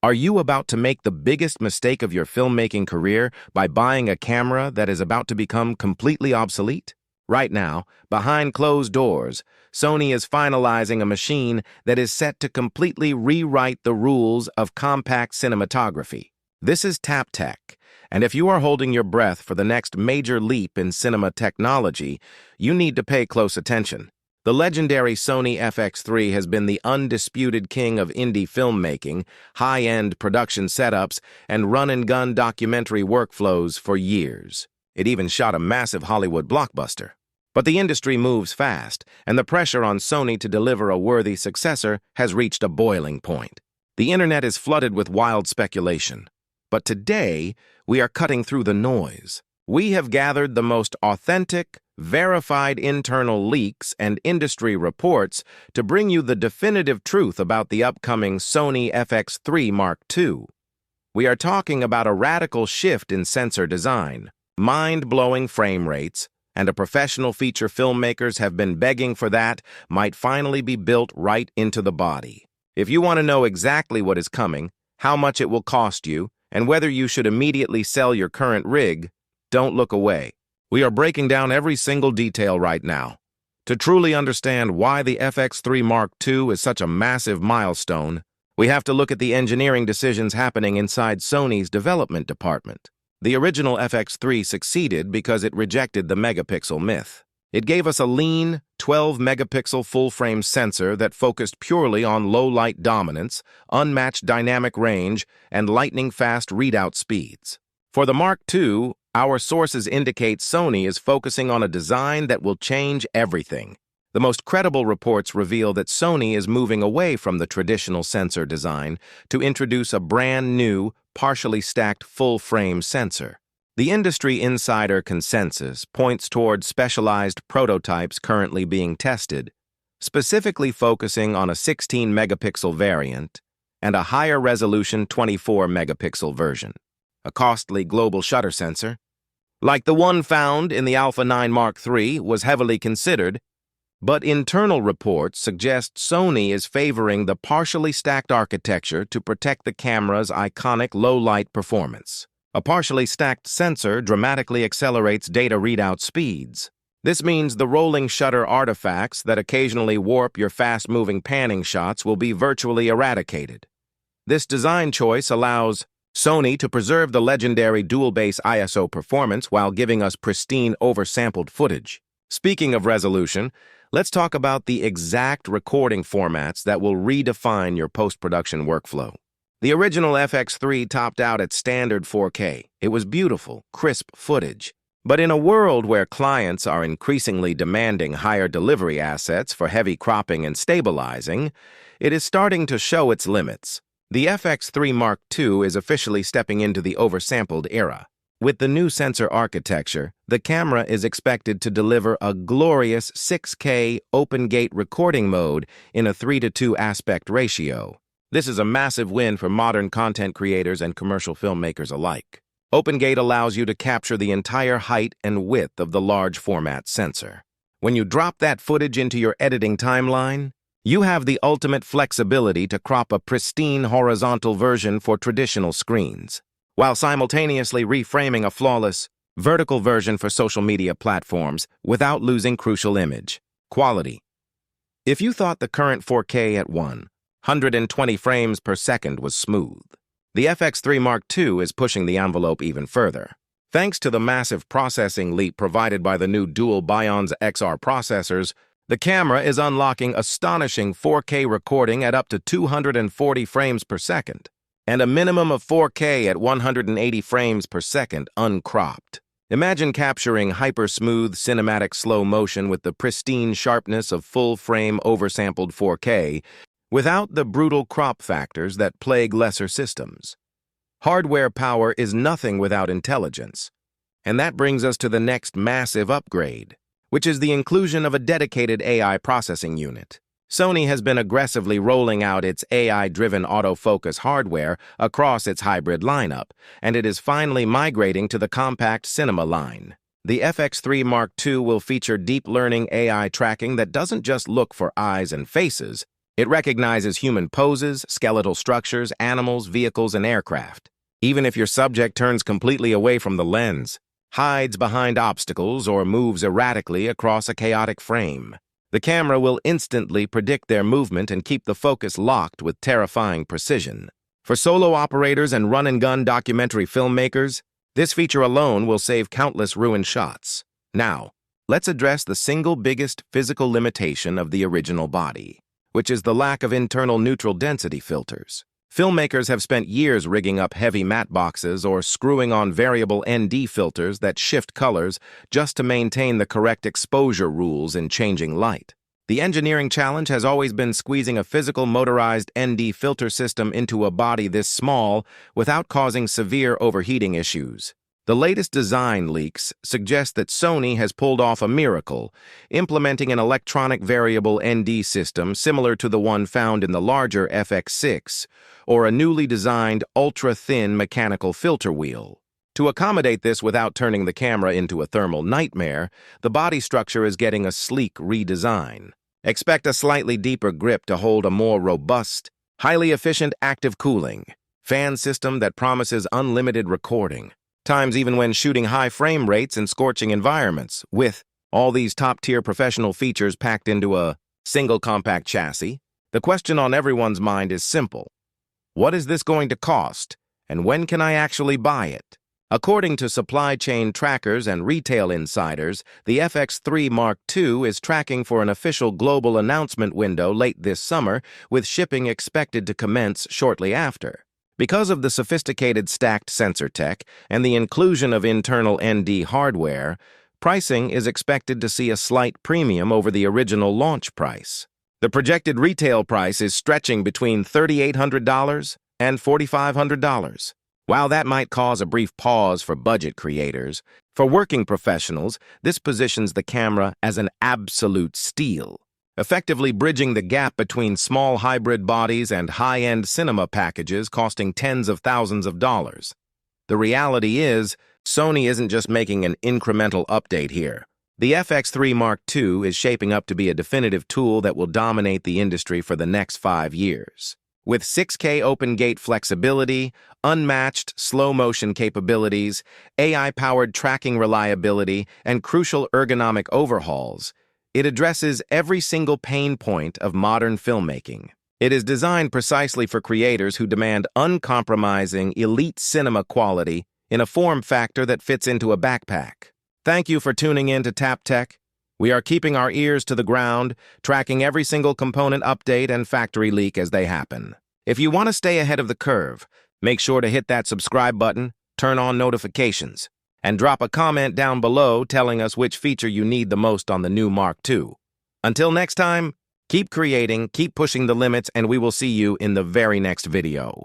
Are you about to make the biggest mistake of your filmmaking career by buying a camera that is about to become completely obsolete? Right now, behind closed doors, Sony is finalizing a machine that is set to completely rewrite the rules of compact cinematography. This is TapTech, and if you are holding your breath for the next major leap in cinema technology, you need to pay close attention. The legendary Sony FX3 has been the undisputed king of indie filmmaking, high-end production setups, and run-and-gun documentary workflows for years. It even shot a massive Hollywood blockbuster. But the industry moves fast, and the pressure on Sony to deliver a worthy successor has reached a boiling point. The internet is flooded with wild speculation. But today, we are cutting through the noise. We have gathered the most authentic, verified internal leaks and industry reports to bring you the definitive truth about the upcoming Sony FX3 Mark II. We are talking about a radical shift in sensor design, mind-blowing frame rates, and a professional feature filmmakers have been begging for that might finally be built right into the body. If you want to know exactly what is coming, how much it will cost you, and whether you should immediately sell your current rig, don't look away. We are breaking down every single detail right now. To truly understand why the FX3 Mark II is such a massive milestone, we have to look at the engineering decisions happening inside Sony's development department. The original FX3 succeeded because it rejected the megapixel myth. It gave us a lean, 12-megapixel full-frame sensor that focused purely on low-light dominance, unmatched dynamic range, and lightning-fast readout speeds. For the Mark II, our sources indicate Sony is focusing on a design that will change everything. The most credible reports reveal that Sony is moving away from the traditional sensor design to introduce a brand new, partially stacked full-frame sensor. The industry insider consensus points toward specialized prototypes currently being tested, specifically focusing on a 16-megapixel variant and a higher-resolution 24-megapixel version. A costly global shutter sensor, like the one found in the Alpha 9 Mark III, was heavily considered, but internal reports suggest Sony is favoring the partially stacked architecture to protect the camera's iconic low-light performance. A partially stacked sensor dramatically accelerates data readout speeds. This means the rolling shutter artifacts that occasionally warp your fast-moving panning shots will be virtually eradicated. This design choice allows Sony to preserve the legendary dual-base ISO performance while giving us pristine oversampled footage. Speaking of resolution, let's talk about the exact recording formats that will redefine your post-production workflow. The original FX3 topped out at standard 4K. It was beautiful, crisp footage. But in a world where clients are increasingly demanding higher delivery assets for heavy cropping and stabilizing, it is starting to show its limits. The FX3 Mark II is officially stepping into the oversampled era. With the new sensor architecture, the camera is expected to deliver a glorious 6K open-gate recording mode in a 3:2 aspect ratio. This is a massive win for modern content creators and commercial filmmakers alike. OpenGate allows you to capture the entire height and width of the large format sensor. When you drop that footage into your editing timeline, you have the ultimate flexibility to crop a pristine horizontal version for traditional screens, while simultaneously reframing a flawless vertical version for social media platforms without losing crucial image quality. If you thought the current 4K at 120 frames per second was smooth, the FX3 Mark II is pushing the envelope even further. Thanks to the massive processing leap provided by the new dual BIONZ XR processors, the camera is unlocking astonishing 4K recording at up to 240 frames per second, and a minimum of 4K at 180 frames per second uncropped. Imagine capturing hyper-smooth cinematic slow motion with the pristine sharpness of full-frame oversampled 4K, without the brutal crop factors that plague lesser systems. Hardware power is nothing without intelligence, and that brings us to the next massive upgrade, which is the inclusion of a dedicated AI processing unit. Sony has been aggressively rolling out its AI-driven autofocus hardware across its hybrid lineup, and it is finally migrating to the compact cinema line. The FX3 Mark II will feature deep learning AI tracking that doesn't just look for eyes and faces, It recognizes human poses, skeletal structures, animals, vehicles, and aircraft. Even if your subject turns completely away from the lens, hides behind obstacles, or moves erratically across a chaotic frame, the camera will instantly predict their movement and keep the focus locked with terrifying precision. For solo operators and run-and-gun documentary filmmakers, this feature alone will save countless ruined shots. Now, let's address the single biggest physical limitation of the original body, which is the lack of internal neutral density filters. Filmmakers have spent years rigging up heavy matte boxes or screwing on variable ND filters that shift colors just to maintain the correct exposure rules in changing light. The engineering challenge has always been squeezing a physical motorized ND filter system into a body this small without causing severe overheating issues. The latest design leaks suggest that Sony has pulled off a miracle, implementing an electronic variable ND system similar to the one found in the larger FX6, or a newly designed ultra-thin mechanical filter wheel. To accommodate this without turning the camera into a thermal nightmare, the body structure is getting a sleek redesign. Expect a slightly deeper grip to hold a more robust, highly efficient active cooling, fan system that promises unlimited recording, times even when shooting high frame rates in scorching environments, with all these top-tier professional features packed into a single compact chassis. The question on everyone's mind is simple. What is this going to cost, and when can I actually buy it? According to supply chain trackers and retail insiders, the FX3 Mark II is tracking for an official global announcement window late this summer, with shipping expected to commence shortly after. Because of the sophisticated stacked sensor tech and the inclusion of internal ND hardware, pricing is expected to see a slight premium over the original launch price. The projected retail price is stretching between $3,800 and $4,500. While that might cause a brief pause for budget creators, for working professionals, this positions the camera as an absolute steal, effectively bridging the gap between small hybrid bodies and high-end cinema packages costing tens of thousands of dollars. The reality is, Sony isn't just making an incremental update here. The FX3 Mark II is shaping up to be a definitive tool that will dominate the industry for the next 5 years. With 6K open-gate flexibility, unmatched slow-motion capabilities, AI-powered tracking reliability, and crucial ergonomic overhauls, it addresses every single pain point of modern filmmaking. It is designed precisely for creators who demand uncompromising, elite cinema quality in a form factor that fits into a backpack. Thank you for tuning in to Tap Tech. We are keeping our ears to the ground, tracking every single component update and factory leak as they happen. If you want to stay ahead of the curve, make sure to hit that subscribe button, turn on notifications, and drop a comment down below telling us which feature you need the most on the new Mark II. Until next time, keep creating, keep pushing the limits, and we will see you in the very next video.